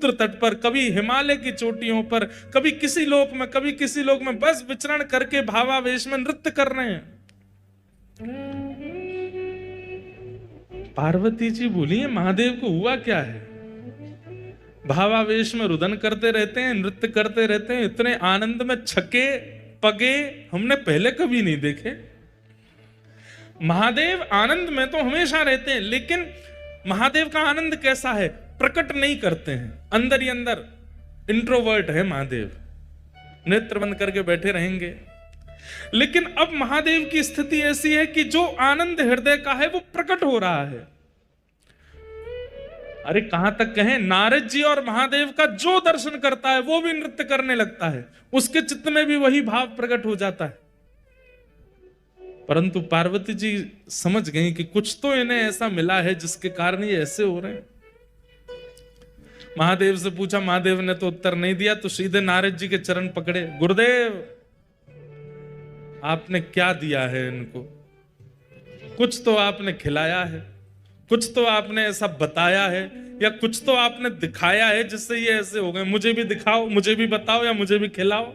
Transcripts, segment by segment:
समुद्र तट पर, कभी हिमालय की चोटियों पर, कभी किसी लोक में, कभी किसी लोक में, बस विचरण करके भावावेश में नृत्य कर रहे हैं। पार्वती जी बोली महादेव को हुआ क्या है? भावावेश में रुदन करते रहते हैं, नृत्य करते रहते हैं, इतने आनंद में छके पगे हमने पहले कभी नहीं देखे। महादेव आनंद में तो हमेशा रहते हैं, लेकिन महादेव का आनंद कैसा है? प्रकट नहीं करते हैं, अंदर ही अंदर इंट्रोवर्ट है महादेव, नेत्र बंद करके बैठे रहेंगे। लेकिन अब महादेव की स्थिति ऐसी है कि जो आनंद हृदय का है वो प्रकट हो रहा है। अरे कहां तक कहें, नारद जी और महादेव का जो दर्शन करता है वो भी नृत्य करने लगता है, उसके चित्त में भी वही भाव प्रकट हो जाता है। परंतु पार्वती जी समझ गई कि कुछ तो इन्हें ऐसा मिला है जिसके कारण ये ऐसे हो रहे हैं। महादेव से पूछा, महादेव ने तो उत्तर नहीं दिया, तो सीधे नारद जी के चरण पकड़े। गुरुदेव आपने क्या दिया है इनको? कुछ तो आपने खिलाया है, कुछ तो आपने ऐसा बताया है, या कुछ तो आपने दिखाया है जिससे ये ऐसे हो गए। मुझे भी दिखाओ, मुझे भी बताओ, या मुझे भी खिलाओ।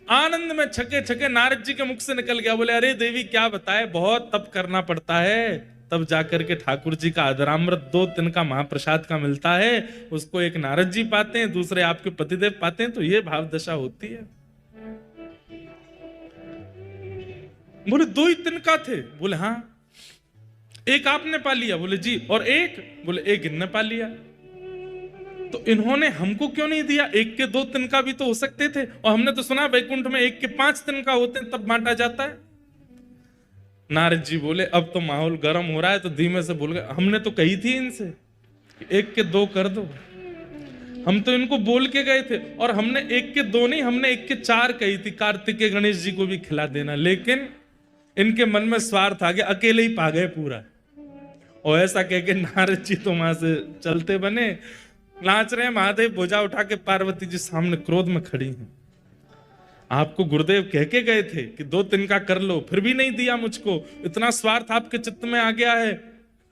आनंद में छके छके नारद जी के मुख से निकल गया। बोले अरे देवी क्या बताए, बहुत तप करना पड़ता है, तब जाकर के ठाकुर जी का अधरामृत 2 दिन का महाप्रसाद का मिलता है, उसको एक नारद जी पाते हैं, दूसरे आपके पतिदेव पाते हैं, तो ये भाव दशा होती है। बोले 2 ही तिनका थे? बोले हाँ। एक आपने पा लिया? बोले जी। और एक? बोले एक इनने पा लिया। तो इन्होंने हमको क्यों नहीं दिया? 1 के 2 तिनका भी तो हो सकते थे, और हमने तो सुना वैकुंठ में 1 के 5 तिनका होते हैं, तब बांटा जाता है। नारद जी बोले अब तो माहौल गर्म हो रहा है, तो धीमे से बोल गए, हमने तो कही थी इनसे 1 के 2 कर दो, हम तो इनको बोल के गए थे, और हमने 1 के 2 नहीं, हमने 1 के 4 कही थी, कार्तिकेय गणेश जी को भी खिला देना। लेकिन इनके मन में स्वार्थ आ गया, अकेले ही पा गए पूरा। और ऐसा कह के नारद जी तो वहां से चलते बने, नाच रहे हैं। महादेव भुजा उठा के पार्वती जी सामने क्रोध में खड़ी हैं। आपको गुरुदेव कह के गए थे कि 2 तिनका कर लो, फिर भी नहीं दिया मुझको, इतना स्वार्थ आपके चित्त में आ गया है।